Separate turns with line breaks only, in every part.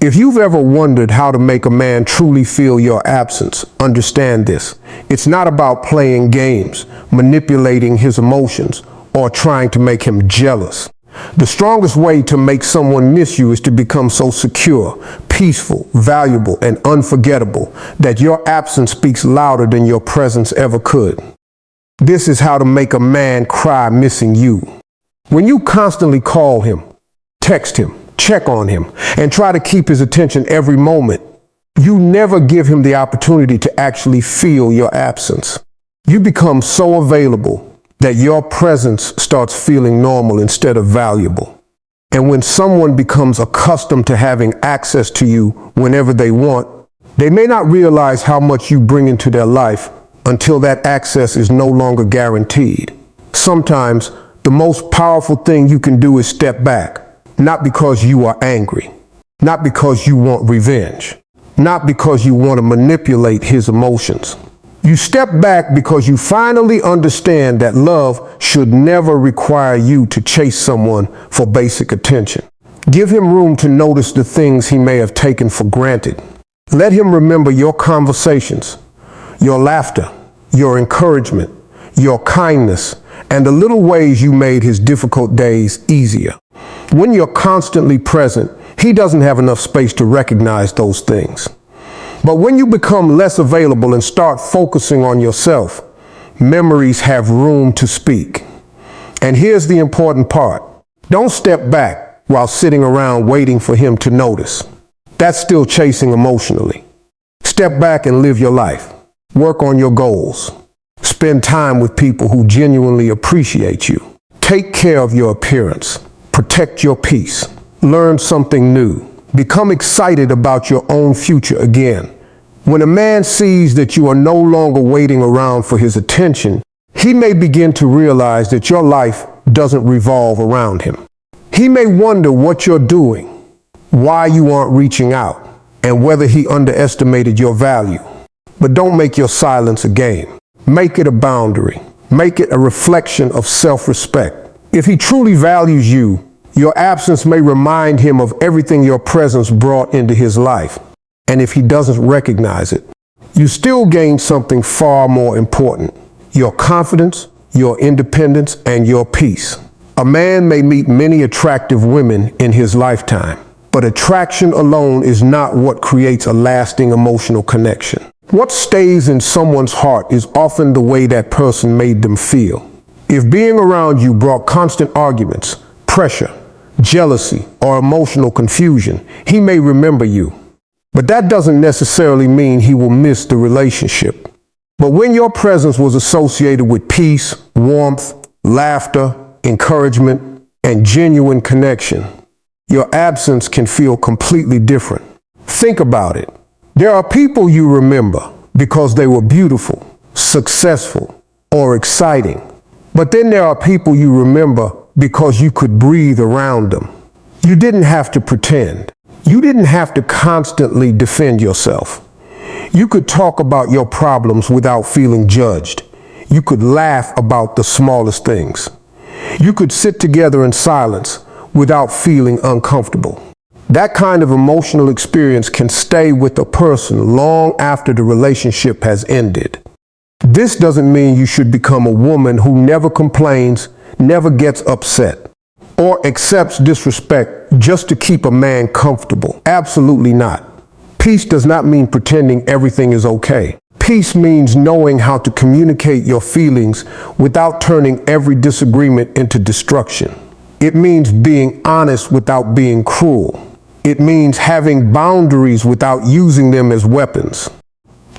If you've ever wondered how to make a man truly feel your absence, understand this. It's not about playing games, manipulating his emotions, or trying to make him jealous. The strongest way to make someone miss you is to become so secure, peaceful, valuable, and unforgettable that your absence speaks louder than your presence ever could. This is how to make a man cry missing you. When you constantly call him, text him, check on him, and try to keep his attention every moment, you never give him the opportunity to actually feel your absence. You become so available that your presence starts feeling normal instead of valuable. And when someone becomes accustomed to having access to you whenever they want, they may not realize how much you bring into their life until that access is no longer guaranteed. Sometimes the most powerful thing you can do is step back, not because you are angry, not because you want revenge, not because you want to manipulate his emotions. You step back because you finally understand that love should never require you to chase someone for basic attention. Give him room to notice the things he may have taken for granted. Let him remember your conversations, your laughter, your encouragement, your kindness, and the little ways you made his difficult days easier. When you're constantly present, he doesn't have enough space to recognize those things. But when you become less available and start focusing on yourself, memories have room to speak. And here's the important part. Don't step back while sitting around waiting for him to notice. That's still chasing emotionally. Step back and live your life. Work on your goals. Spend time with people who genuinely appreciate you. Take care of your appearance. Protect your peace. Learn something new. Become excited about your own future again. When a man sees that you are no longer waiting around for his attention, he may begin to realize that your life doesn't revolve around him. He may wonder what you're doing, why you aren't reaching out, and whether he underestimated your value. But don't make your silence a game. Make it a boundary. Make it a reflection of self-respect. If he truly values you, your absence may remind him of everything your presence brought into his life. And if he doesn't recognize it, you still gain something far more important: your confidence, your independence, and your peace. A man may meet many attractive women in his lifetime, but attraction alone is not what creates a lasting emotional connection. What stays in someone's heart is often the way that person made them feel. If being around you brought constant arguments, pressure, jealousy, or emotional confusion, he may remember you. But that doesn't necessarily mean he will miss the relationship. But when your presence was associated with peace, warmth, laughter, encouragement, and genuine connection, your absence can feel completely different. Think about it. There are people you remember because they were beautiful, successful, or exciting. But then there are people you remember because you could breathe around them. You didn't have to pretend. You didn't have to constantly defend yourself. You could talk about your problems without feeling judged. You could laugh about the smallest things. You could sit together in silence without feeling uncomfortable. That kind of emotional experience can stay with a person long after the relationship has ended. This doesn't mean you should become a woman who never complains, never gets upset, or accepts disrespect just to keep a man comfortable. Absolutely not. Peace does not mean pretending everything is okay. Peace means knowing how to communicate your feelings without turning every disagreement into destruction. It means being honest without being cruel. It means having boundaries without using them as weapons.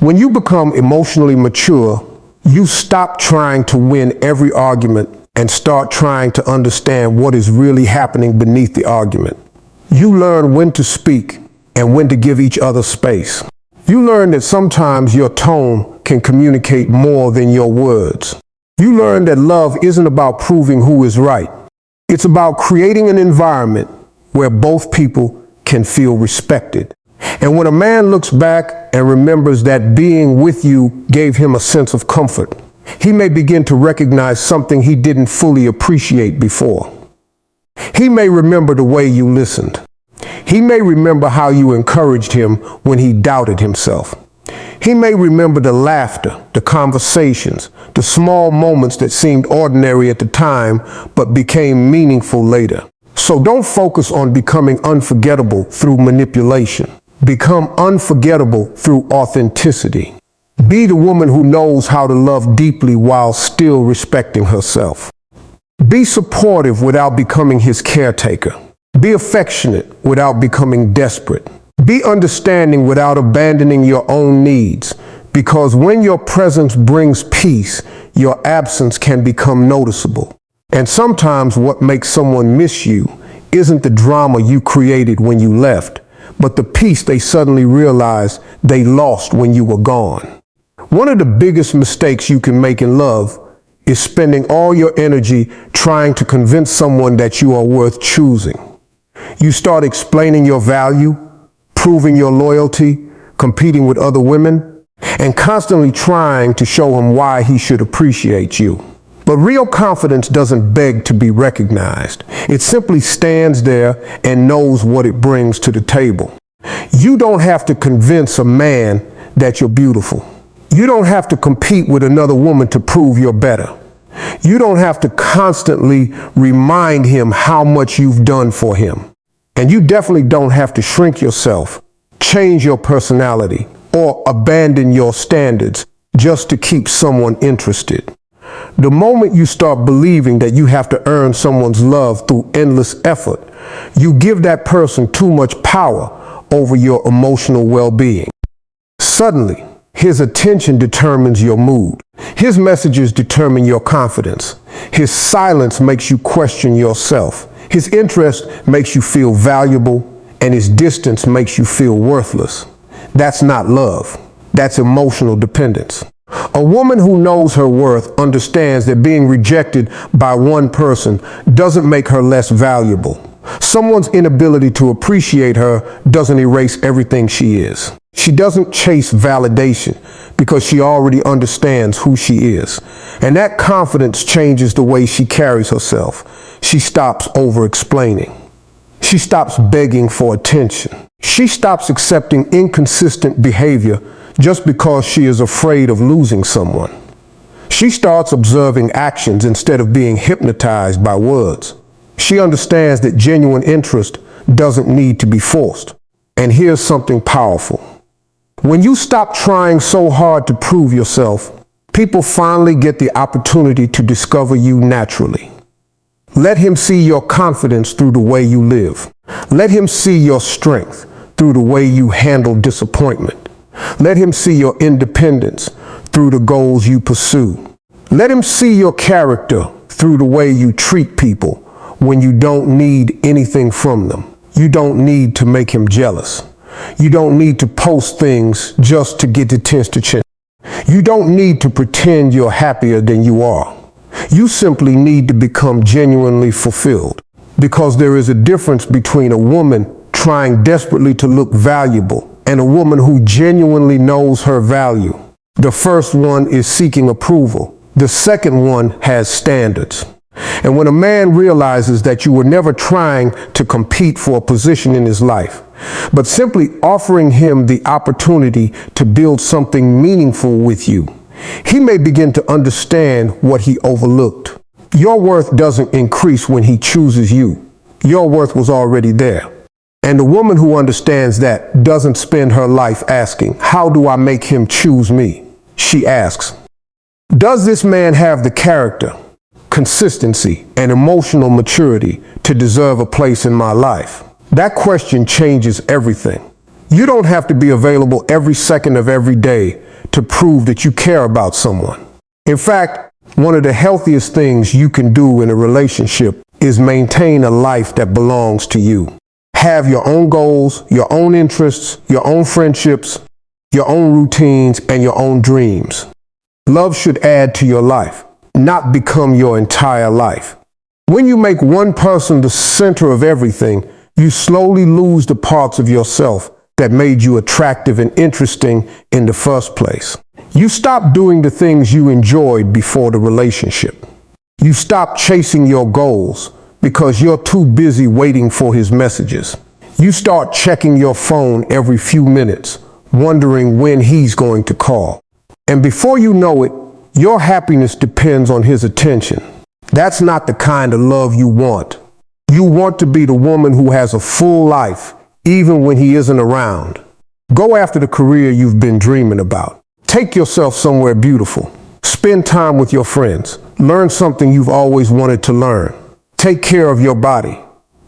When you become emotionally mature, you stop trying to win every argument and start trying to understand what is really happening beneath the argument. You learn when to speak and when to give each other space. You learn that sometimes your tone can communicate more than your words. You learn that love isn't about proving who is right. It's about creating an environment where both people can feel respected. And when a man looks back and remembers that being with you gave him a sense of comfort, he may begin to recognize something he didn't fully appreciate before. He may remember the way you listened. He may remember how you encouraged him when he doubted himself. He may remember the laughter, the conversations, the small moments that seemed ordinary at the time but became meaningful later. So don't focus on becoming unforgettable through manipulation. Become unforgettable through authenticity. Be the woman who knows how to love deeply while still respecting herself. Be supportive without becoming his caretaker. Be affectionate without becoming desperate. Be understanding without abandoning your own needs, because when your presence brings peace, your absence can become noticeable. And sometimes what makes someone miss you isn't the drama you created when you left, but the peace they suddenly realized they lost when you were gone. One of the biggest mistakes you can make in love is spending all your energy trying to convince someone that you are worth choosing. You start explaining your value, proving your loyalty, competing with other women, and constantly trying to show him why he should appreciate you. But real confidence doesn't beg to be recognized. It simply stands there and knows what it brings to the table. You don't have to convince a man that you're beautiful. You don't have to compete with another woman to prove you're better. You don't have to constantly remind him how much you've done for him. And you definitely don't have to shrink yourself, change your personality, or abandon your standards just to keep someone interested. The moment you start believing that you have to earn someone's love through endless effort, you give that person too much power over your emotional well-being. Suddenly, his attention determines your mood. His messages determine your confidence. His silence makes you question yourself. His interest makes you feel valuable, and his distance makes you feel worthless. That's not love. That's emotional dependence. A woman who knows her worth understands that being rejected by one person doesn't make her less valuable. Someone's inability to appreciate her doesn't erase everything she is. She doesn't chase validation because she already understands who she is. And that confidence changes the way she carries herself. She stops over-explaining. She stops begging for attention. She stops accepting inconsistent behavior just because she is afraid of losing someone. She starts observing actions instead of being hypnotized by words. She understands that genuine interest doesn't need to be forced. And here's something powerful. When you stop trying so hard to prove yourself, people finally get the opportunity to discover you naturally. Let him see your confidence through the way you live. Let him see your strength through the way you handle disappointment. Let him see your independence through the goals you pursue. Let him see your character through the way you treat people when you don't need anything from them. You don't need to make him jealous. You don't need to post things just to get attention. You don't need to pretend you're happier than you are. You simply need to become genuinely fulfilled, because there is a difference between a woman trying desperately to look valuable and a woman who genuinely knows her value. The first one is seeking approval. The second one has standards. And when a man realizes that you were never trying to compete for a position in his life, but simply offering him the opportunity to build something meaningful with you, he may begin to understand what he overlooked. Your worth doesn't increase when he chooses you. Your worth was already there. And the woman who understands that doesn't spend her life asking, how do I make him choose me? She asks, does this man have the character, consistency, and emotional maturity to deserve a place in my life? That question changes everything. You don't have to be available every second of every day to prove that you care about someone. In fact, one of the healthiest things you can do in a relationship is maintain a life that belongs to you. Have your own goals, your own interests, your own friendships, your own routines, and your own dreams. Love should add to your life, not become your entire life. When you make one person the center of everything, you slowly lose the parts of yourself that made you attractive and interesting in the first place. You stop doing the things you enjoyed before the relationship. You stop chasing your goals because you're too busy waiting for his messages. You start checking your phone every few minutes, wondering when he's going to call. And before you know it, your happiness depends on his attention. That's not the kind of love you want. You want to be the woman who has a full life, even when he isn't around. Go after the career you've been dreaming about. Take yourself somewhere beautiful. Spend time with your friends. Learn something you've always wanted to learn. Take care of your body.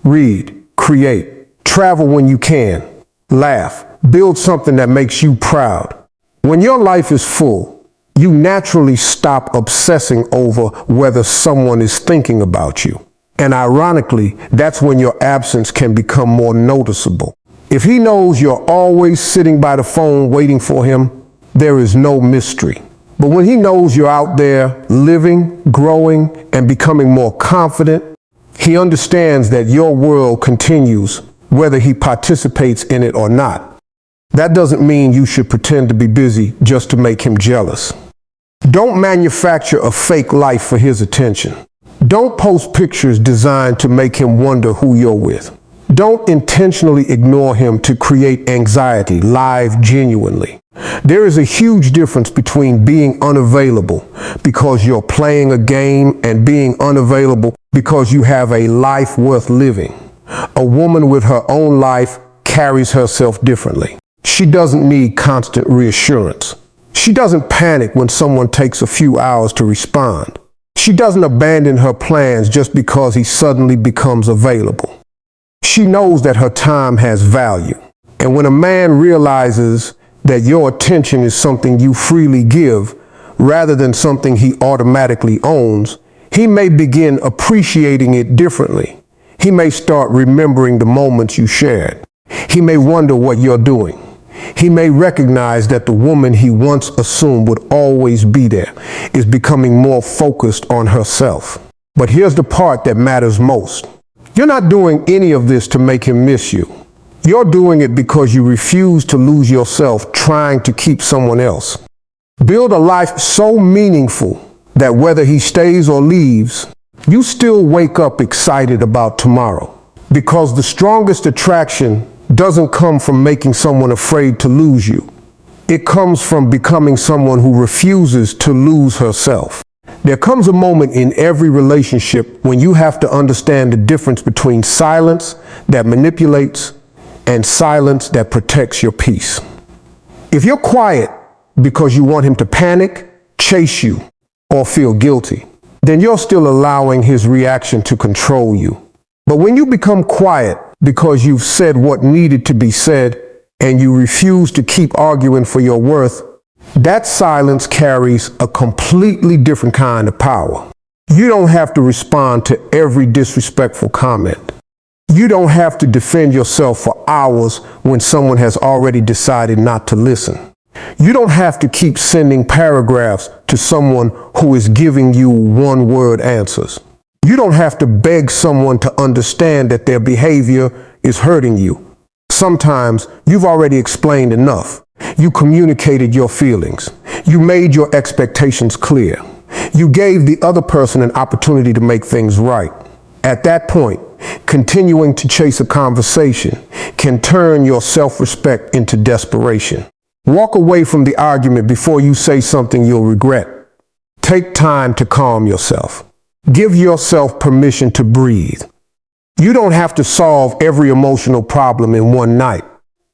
Read, create, travel when you can. Laugh, build something that makes you proud. When your life is full, you naturally stop obsessing over whether someone is thinking about you. And ironically, that's when your absence can become more noticeable. If he knows you're always sitting by the phone waiting for him, there is no mystery. But when he knows you're out there living, growing, and becoming more confident, he understands that your world continues whether he participates in it or not. That doesn't mean you should pretend to be busy just to make him jealous. Don't manufacture a fake life for his attention. Don't post pictures designed to make him wonder who you're with. Don't intentionally ignore him to create anxiety. Live genuinely. There is a huge difference between being unavailable because you're playing a game and being unavailable because you have a life worth living. A woman with her own life carries herself differently. She doesn't need constant reassurance. She doesn't panic when someone takes a few hours to respond. She doesn't abandon her plans just because he suddenly becomes available. She knows that her time has value. And when a man realizes that your attention is something you freely give rather than something he automatically owns, he may begin appreciating it differently. He may start remembering the moments you shared. He may wonder what you're doing. He may recognize that the woman he once assumed would always be there is becoming more focused on herself. But here's the part that matters most. You're not doing any of this to make him miss you. You're doing it because you refuse to lose yourself trying to keep someone else. Build a life so meaningful that whether he stays or leaves, you still wake up excited about tomorrow. Because the strongest attraction doesn't come from making someone afraid to lose you. It comes from becoming someone who refuses to lose herself. There comes a moment in every relationship when you have to understand the difference between silence that manipulates and silence that protects your peace. If you're quiet because you want him to panic, chase you, or feel guilty, then you're still allowing his reaction to control you. But when you become quiet because you've said what needed to be said and you refuse to keep arguing for your worth, that silence carries a completely different kind of power. You don't have to respond to every disrespectful comment. You don't have to defend yourself for hours when someone has already decided not to listen. You don't have to keep sending paragraphs to someone who is giving you one-word answers. You don't have to beg someone to understand that their behavior is hurting you. Sometimes you've already explained enough. You communicated your feelings. You made your expectations clear. You gave the other person an opportunity to make things right. At that point, continuing to chase a conversation can turn your self-respect into desperation. Walk away from the argument before you say something you'll regret. Take time to calm yourself. Give yourself permission to breathe. You don't have to solve every emotional problem in one night.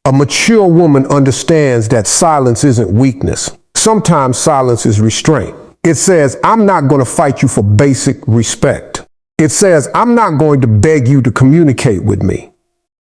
A mature woman understands that silence isn't weakness. Sometimes silence is restraint. It says, I'm not going to fight you for basic respect. It says, I'm not going to beg you to communicate with me.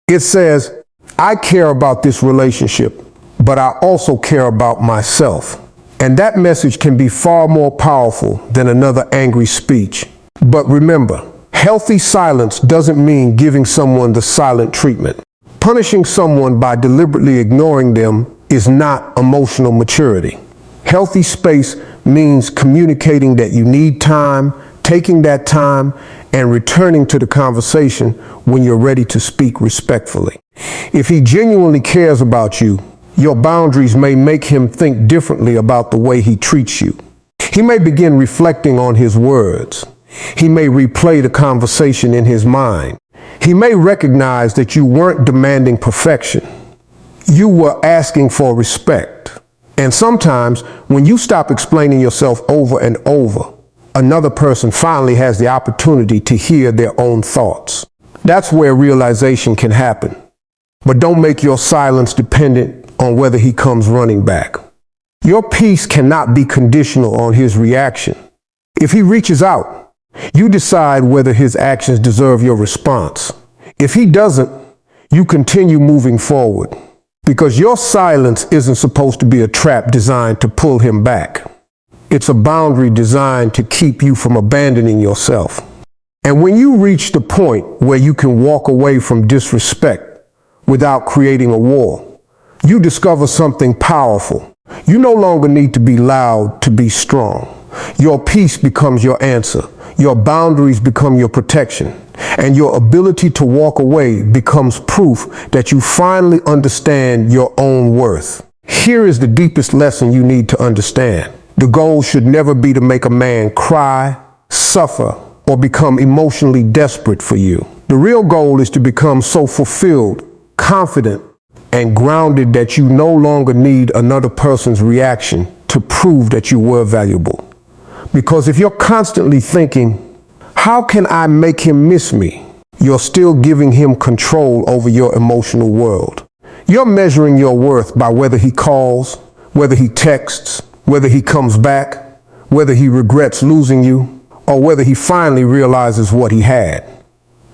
It says, I care about this relationship, but I also care about myself. And that message can be far more powerful than another angry speech. But remember, healthy silence doesn't mean giving someone the silent treatment. Punishing someone by deliberately ignoring them is not emotional maturity. Healthy space means communicating that you need time, taking that time, and returning to the conversation when you're ready to speak respectfully. If he genuinely cares about you, your boundaries may make him think differently about the way he treats you. He may begin reflecting on his words. He may replay the conversation in his mind. He may recognize that you weren't demanding perfection. You were asking for respect. And sometimes when you stop explaining yourself over and over, another person finally has the opportunity to hear their own thoughts. That's where realization can happen. But don't make your silence dependent on whether he comes running back. Your peace cannot be conditional on his reaction. If he reaches out, you decide whether his actions deserve your response. If he doesn't, you continue moving forward, because your silence isn't supposed to be a trap designed to pull him back. It's a boundary designed to keep you from abandoning yourself. And when you reach the point where you can walk away from disrespect without creating a wall, you discover something powerful. You no longer need to be loud to be strong. Your peace becomes your answer. Your boundaries become your protection. And your ability to walk away becomes proof that you finally understand your own worth. Here is the deepest lesson you need to understand. The goal should never be to make a man cry, suffer, or become emotionally desperate for you. The real goal is to become so fulfilled, confident, and grounded that you no longer need another person's reaction to prove that you were valuable. Because if you're constantly thinking, how can I make him miss me? You're still giving him control over your emotional world. You're measuring your worth by whether he calls, whether he texts, whether he comes back, whether he regrets losing you, or whether he finally realizes what he had.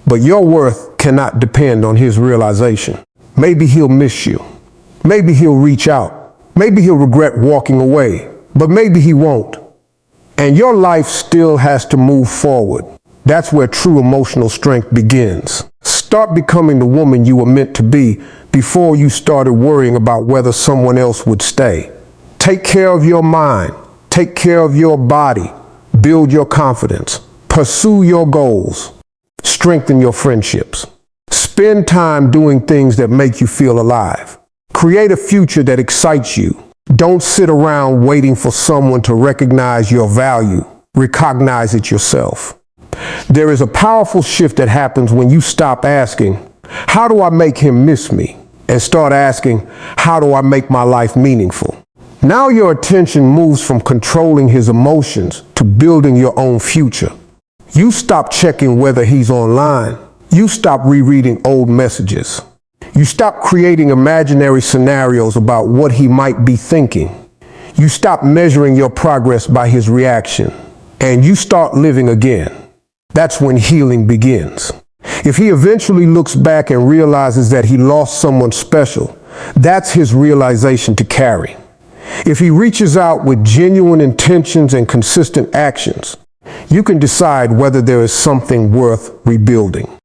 But your worth cannot depend on his realization. Maybe he'll miss you. Maybe he'll reach out. Maybe he'll regret walking away, but maybe he won't. And your life still has to move forward. That's where true emotional strength begins. Start becoming the woman you were meant to be before you started worrying about whether someone else would stay. Take care of your mind. Take care of your body. Build your confidence. Pursue your goals. Strengthen your friendships. Spend time doing things that make you feel alive. Create a future that excites you. Don't sit around waiting for someone to recognize your value. Recognize it yourself. There is a powerful shift that happens when you stop asking, how do I make him miss me? And start asking, how do I make my life meaningful? Now your attention moves from controlling his emotions to building your own future. You stop checking whether he's online. You stop rereading old messages. You stop creating imaginary scenarios about what he might be thinking. You stop measuring your progress by his reaction, and you start living again. That's when healing begins. If he eventually looks back and realizes that he lost someone special, that's his realization to carry. If he reaches out with genuine intentions and consistent actions, you can decide whether there is something worth rebuilding.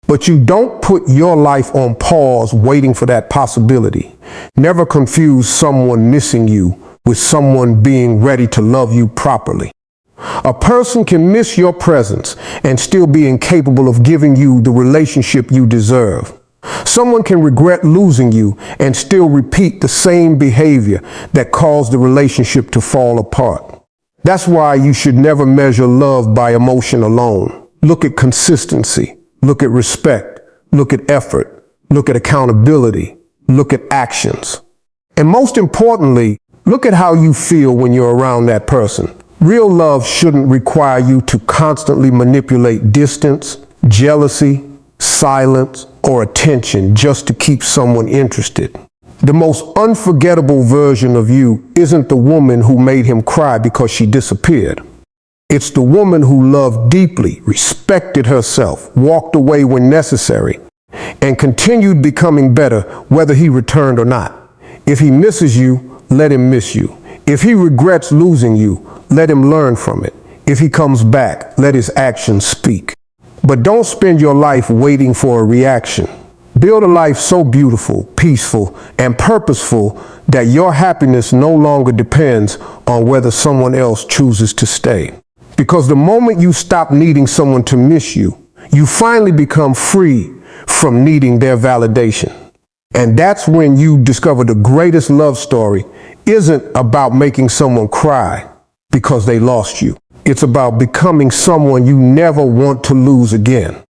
But you don't put your life on pause waiting for that possibility. Never confuse someone missing you with someone being ready to love you properly. A person can miss your presence and still be incapable of giving you the relationship you deserve. Someone can regret losing you and still repeat the same behavior that caused the relationship to fall apart. That's why you should never measure love by emotion alone. Look at consistency. Look at respect, look at effort, look at accountability, look at actions. And most importantly, look at how you feel when you're around that person. Real love shouldn't require you to constantly manipulate distance, jealousy, silence, or attention just to keep someone interested. The most unforgettable version of you isn't the woman who made him cry because she disappeared. It's the woman who loved deeply, respected herself, walked away when necessary, and continued becoming better whether he returned or not. If he misses you, let him miss you. If he regrets losing you, let him learn from it. If he comes back, let his actions speak. But don't spend your life waiting for a reaction. Build a life so beautiful, peaceful, and purposeful that your happiness no longer depends on whether someone else chooses to stay. Because the moment you stop needing someone to miss you, you finally become free from needing their validation. And that's when you discover the greatest love story isn't about making someone cry because they lost you. It's about becoming someone you never want to lose again.